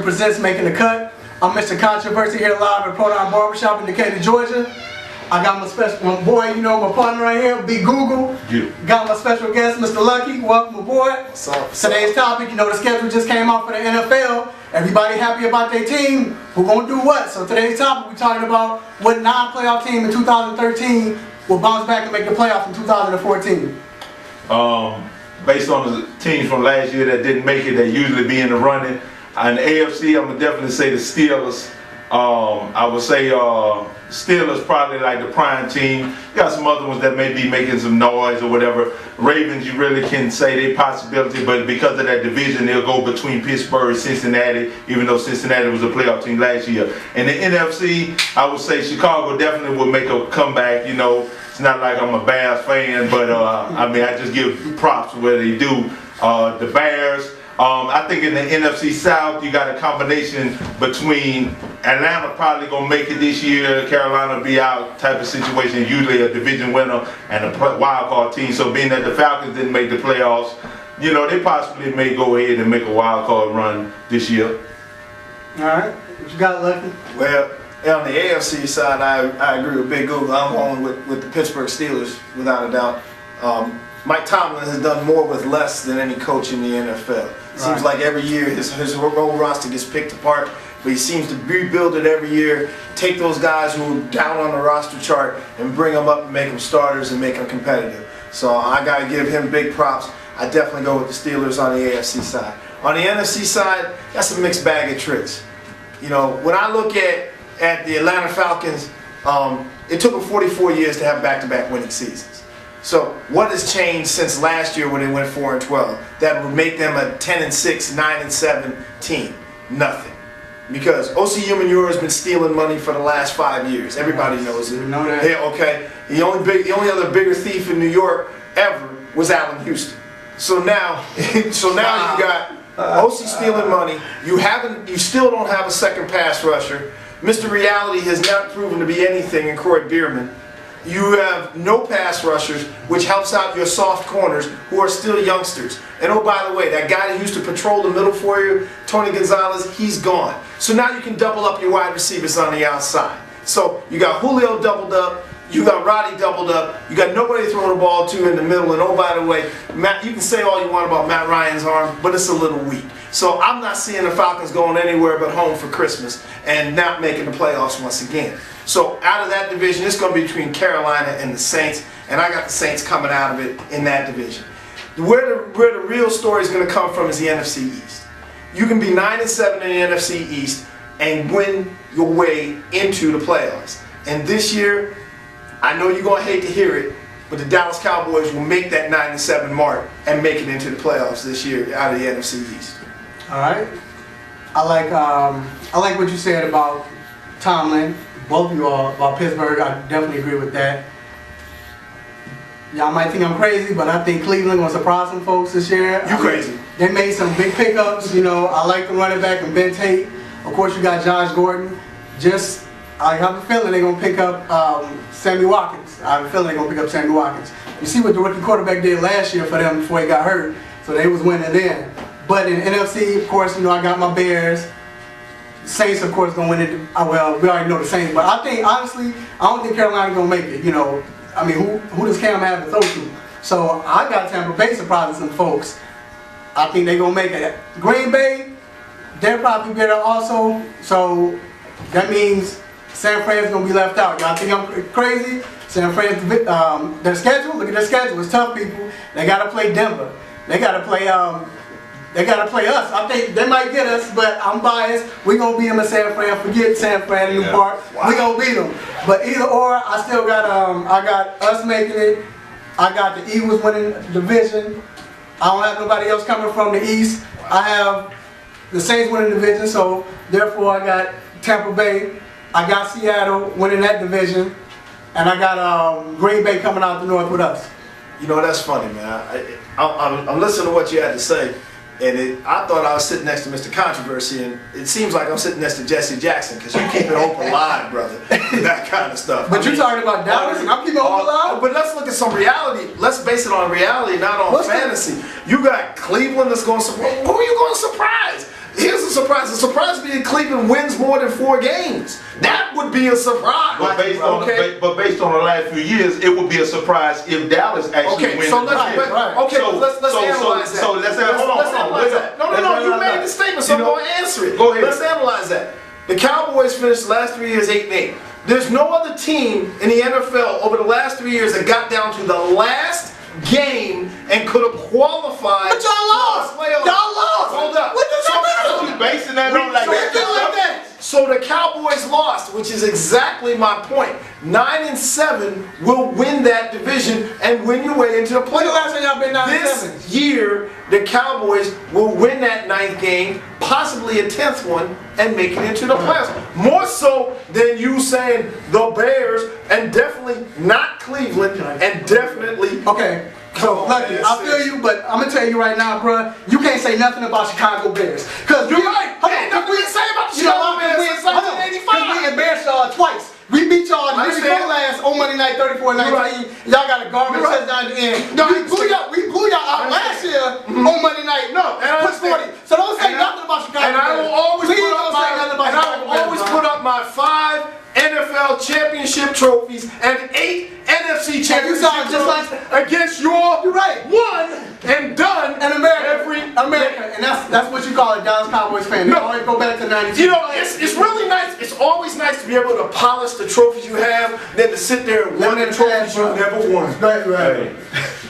presents Making the Cut. I'm Mr. Controversy here live at Proton Barbershop in Decatur, Georgia. I got my boy, you know, my partner right here, Big Google. Yeah. Got my special guest, Mr. Lucky. Welcome aboard. Today's topic, you know, the schedule just came out for the NFL. Everybody happy about their team. Who gonna do what? So today's topic, we're talking about what non-playoff team in 2013 will bounce back and make the playoffs in 2014. Based on the teams from last year that didn't make it, that usually be in the running. In the AFC, I'm gonna definitely say the Steelers. I would say Steelers probably like the prime team. You got some other ones that may be making some noise or whatever. Ravens, you really can say they possibility, but because of that division, they'll go between Pittsburgh and Cincinnati, even though Cincinnati was a playoff team last year. In the NFC, I would say Chicago definitely will make a comeback. You know, it's not like I'm a Bears fan, but I mean, I just give props where they do. The Bears. I think in the NFC South, you got a combination between Atlanta probably gonna make it this year, Carolina be out type of situation, usually a division winner and a wild card team. So being that the Falcons didn't make the playoffs, you know, they possibly may go ahead and make a wild card run this year. All right, what you got, Lucky? Well, on the AFC side, I agree with Big Google. I'm going with the Pittsburgh Steelers, without a doubt. Mike Tomlin has done more with less than any coach in the NFL. It seems like every year his whole roster gets picked apart, but he seems to rebuild it every year, take those guys who are down on the roster chart and bring them up and make them starters and make them competitive. So I got to give him big props. I definitely go with the Steelers on the AFC side. On the NFC side, that's a mixed bag of tricks. You know, when I look at the Atlanta Falcons, it took them 44 years to have back-to-back winning seasons. So what has changed since last year when they went 4-12 that would make them a 10-6, 9-7 team? Nothing. Because O.C. Umenyiora has been stealing money for the last 5 years. Everybody knows it. We know that. Yeah, okay. The only other bigger thief in New York ever was Allen Houston. So now you got O.C. stealing money. You still don't have a second pass rusher. Mr. Reality has not proven to be anything in Croy Bierman. You have no pass rushers, which helps out your soft corners, who are still youngsters. And oh, by the way, that guy that used to patrol the middle for you, Tony Gonzalez, he's gone. So now you can double up your wide receivers on the outside. So you got Julio doubled up, you got Roddy doubled up, you got nobody to throw the ball to in the middle. And oh, by the way, Matt, you can say all you want about Matt Ryan's arm, but it's a little weak. So I'm not seeing the Falcons going anywhere but home for Christmas and not making the playoffs once again. So out of that division, it's going to be between Carolina and the Saints, and I got the Saints coming out of it in that division. Where the real story is going to come from is the NFC East. You can be 9-7 in the NFC East and win your way into the playoffs. And this year, I know you're going to hate to hear it, but the Dallas Cowboys will make that 9-7 mark and make it into the playoffs this year out of the NFC East. All right. I like what you said about Tomlin. Both of you all about Pittsburgh. I definitely agree with that. Y'all might think I'm crazy, but I think Cleveland gonna surprise some folks this year. You crazy? They made some big pickups. You know, I like the running back and Ben Tate. Of course, you got Josh Gordon. I have a feeling they're gonna pick up Sammy Watkins. I have a feeling they're gonna pick up Sammy Watkins. You see what the rookie quarterback did last year for them before he got hurt, so they was winning then. But in NFC, of course, you know I got my Bears. Saints, of course, gonna win it. Well, we already know the Saints, but I think honestly, I don't think Carolina gonna make it. You know, I mean, who does Cam have to throw to? So I got Tampa Bay surprising some folks. I think they gonna make it. Green Bay, they're probably better also. So that means San Fran's gonna be left out. Y'all think I'm crazy? San Fran's their schedule. Look at their schedule. It's tough, people. They gotta play Denver. They gotta play. They gotta play us. I think they might get us, but I'm biased. We gonna beat them in San Fran. Forget San Fran, New Park. Wow. We gonna beat them. But either or, I still got I got us making it. I got the Eagles winning the division. I don't have nobody else coming from the East. I have the Saints winning the division, so therefore I got Tampa Bay. I got Seattle winning that division, and I got Green Bay coming out the North with us. You know, that's funny, man. I'm listening to what you had to say. And I thought I was sitting next to Mr. Controversy, and it seems like I'm sitting next to Jesse Jackson, because you keep it open live, brother, that kind of stuff. But you're talking about Dallas, and I'm keeping it open live? But let's look at some reality. Let's base it on reality, not on fantasy. You got Cleveland that's going to surprise. Who are you going to surprise? Here's a surprise. The surprise would be that Cleveland wins more than 4 games. That would be a surprise. But based on the last few years, it would be a surprise if Dallas actually wins. So let's analyze that. So let's analyze that. No. You made the statement, so I'm going to answer it. Go ahead. Let's analyze that. The Cowboys finished the last 3 years 8-8. There's no other team in the NFL over the last 3 years that got down to the last game and could have qualified. But y'all lost. Y'all lost. Hold up. What does that mean? You basing that on like that? So the Cowboys lost, which is exactly my point. 9-7 will win that division and win your way into the playoffs. When the last time y'all been 9-7? This year, the Cowboys will win that 9th game, possibly a 10th one, and make it into the playoffs. More so than you saying the Bears, and definitely not Cleveland, and definitely. Okay. So, Lucky, I feel you, but I'm gonna tell you right now, bruh, you can't say nothing about Chicago Bears. Cause you're right. Ain't nothing to say about the Chicago Bears since 1985. We embarrassed y'all twice. We beat y'all the year before last on Monday night, 34-19. Right. Y'all got a garbage touchdown at the end. No, we blew y'all out last year on Monday night. No, push 40. So don't say nothing about Chicago. And I will always put up my 5 NFL championship trophies and 8 NFC championship trophies against your 1 and done in America. And that's what you call a Dallas Cowboys fan. No, always go back to 92. You know, it's really nice. It's always nice to be able to polish the trophies you have than to sit there and win the trophies you never won. Hey,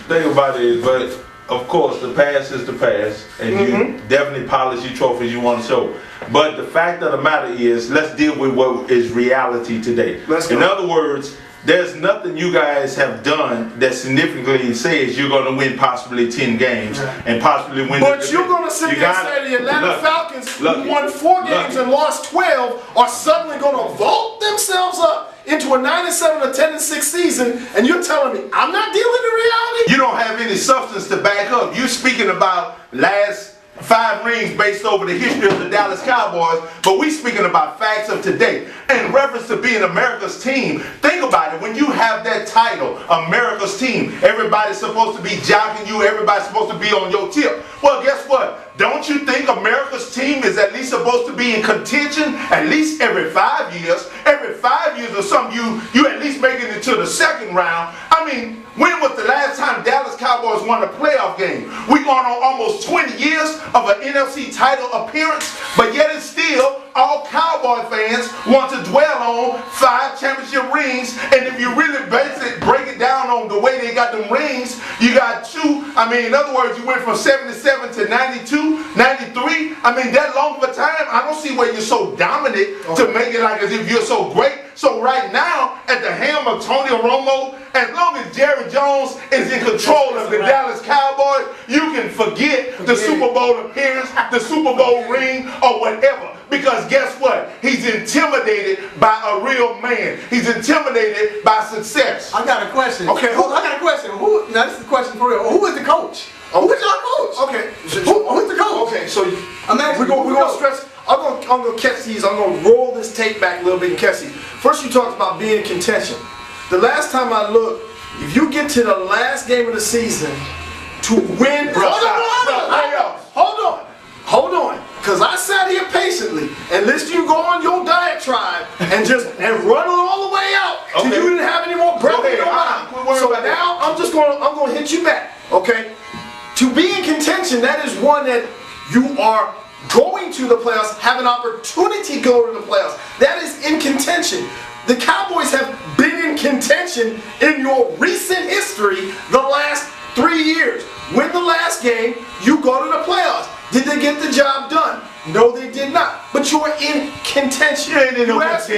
think about it, but of course the past is the past, and you definitely polish your trophies you want to show. But the fact of the matter is, let's deal with what is reality today. In other words, there's nothing you guys have done that significantly says you're going to win possibly 10 games and possibly win. But you're going to sit there and say the Atlanta Falcons, who won 4 games and lost 12, are suddenly going to vault themselves up into a 9-7 or 10-6 season, and you're telling me I'm not dealing in reality? You don't have any substance to back up. You're speaking about last 5 rings based over the history of the Dallas Cowboys, but we speaking about facts of today. In reference to being America's team, think about it. When you have that title, America's team, everybody's supposed to be jocking you, everybody's supposed to be on your tip. Well, guess what? Don't you think America's team is at least supposed to be in contention at least every 5 years? Every 5 years or something, you at least making it to the 2nd round. I mean, when was the last time Dallas Cowboys won a playoff game? We're going on almost 20 years of an NFC title appearance, but yet it's still all Cowboy fans want to dwell on 5 championship rings. And if you really break it down on the way they got them rings, you got 2. I mean, in other words, you went from 77 to 92, 93. I mean, that long of a time, I don't see where you're so dominant to make it like as if you're so great. So right now, at the helm of Tony Romo, as long as Jerry Jones is in control of the Dallas Cowboys, you can forget the Super Bowl appearance, the Super Bowl ring, or whatever. Because guess what? He's intimidated by a real man. He's intimidated by success. I got a question. Okay. I got a question. Now this is a question for real. Who is the coach? Who is your coach? Okay. Who's the coach? Okay, so we're gonna stress. I'm gonna catch these. I'm gonna roll this tape back a little bit and catch these. First, you talked about being in contention. The last time I looked, if you get to the last game of the season to win, hold on, because I sat here patiently and listened to you go on your diatribe and run it all the way out till you didn't have any more breath in your mouth. So now I'm gonna hit you back. Okay, to be in contention, that is one that you are going to the playoffs, have an opportunity to go to the playoffs. That is in contention. The Cowboys have been in contention in your recent history the last 3 years. Win the last game, you go to the playoffs. Did they get the job done? No, they did not. But you're in contention. You asked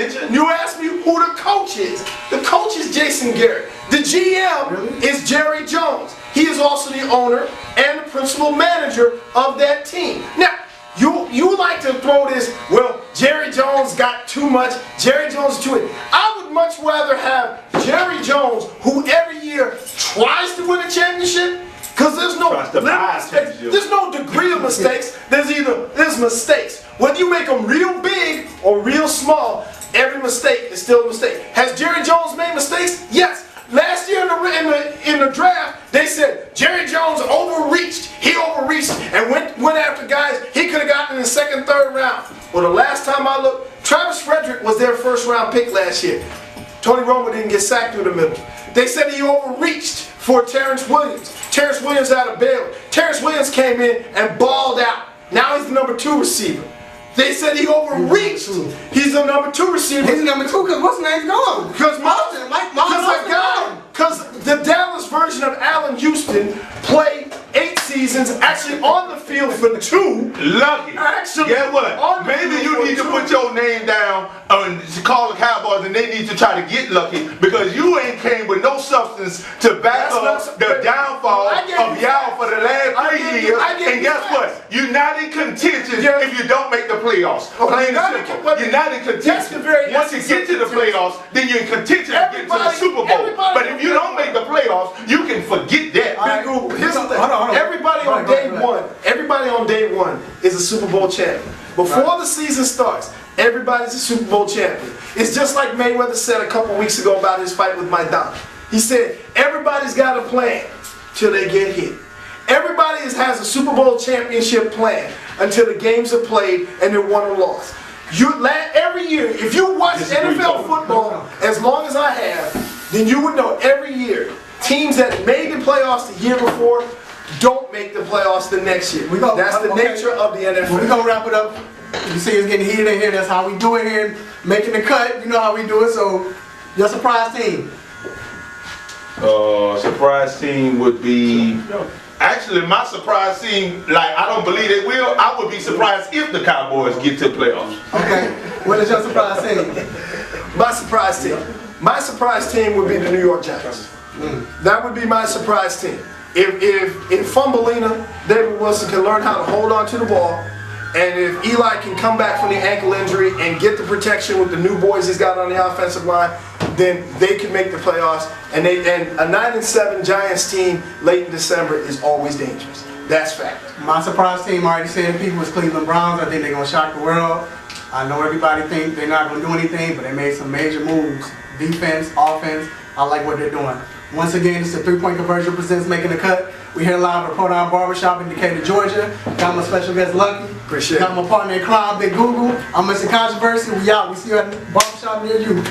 me who the coach is. The coach is Jason Garrett. The GM is Jerry Jones. He is also the owner and the principal manager of that team. Now, you like to throw this, well, Jerry Jones got too much, Jerry Jones is too much. I would much rather have Jerry Jones, who every year tries to win a championship, because there's no degree of mistakes. There's mistakes. Whether you make them real big or real small, every mistake is still a mistake. Has Jerry Jones made mistakes? Yes. Last year in the draft, they said Jerry Jones overreached. He overreached and went after guys he could have gotten in the second, third round. Well, the last time I looked, Travis Frederick was their first round pick last year. Tony Romo didn't get sacked through the middle. They said he overreached for Terrence Williams. Terrence Williams out of Baylor. Terrence Williams came in and balled out. Now he's the number 2 receiver. They said he overreached. He's the number 2 receiver. He's number 2 because what's his name's gone? Because the Dallas version of Allen Houston played 8 seasons, actually on the field for 2. Lucky. Actually, guess what? Maybe you need to put your name down and call the Cowboys, and they need to try to get lucky because you ain't came with no substance to back up the downfall of y'all for the last 3 years. And guess what? You're not in contention if you don't make the playoffs. Plain and simple. You're not in contention. Once you get to the playoffs, then you're in contention to get to the Super Bowl. But if you don't make the playoffs, you can forget that. Here's the thing. Everybody on day one is a Super Bowl champion. Before the season starts, everybody's a Super Bowl champion. It's just like Mayweather said a couple weeks ago about his fight with Mike Don. He said, everybody's got a plan till they get hit. Everybody has a Super Bowl championship plan until the games are played and they're won or lost. Every year, if you watch NFL football as long as I have, then you would know every year, teams that made the playoffs the year before don't make the playoffs the next year. That's the nature of the NFL. We're going to wrap it up. You see it's getting heated in here. That's how we do it here. Making the cut. You know how we do it. So, your surprise team. Surprise team would be... Actually, my surprise team, like, I don't believe they will. I would be surprised if the Cowboys get to the playoffs. Okay. What is your surprise team? My surprise team. My surprise team would be the New York Giants. That would be my surprise team. If Fumbleina, David Wilson, can learn how to hold on to the ball, and if Eli can come back from the ankle injury and get the protection with the new boys he's got on the offensive line, then they can make the playoffs. And a 9-7 Giants team late in December is always dangerous. That's fact. My surprise team, I already said people, is Cleveland Browns. I think they're going to shock the world. I know everybody think they're not going to do anything, but they made some major moves. Defense, offense, I like what they're doing. Once again, it's the 3-point conversion presents Making the Cut. We here live at Port Arthur Barbershop in Decatur, Georgia. Got my special guest, Lucky. Appreciate it. Got my partner in crime, Big Google. I'm Mr. Controversy. We out. We see you at the barbershop near you.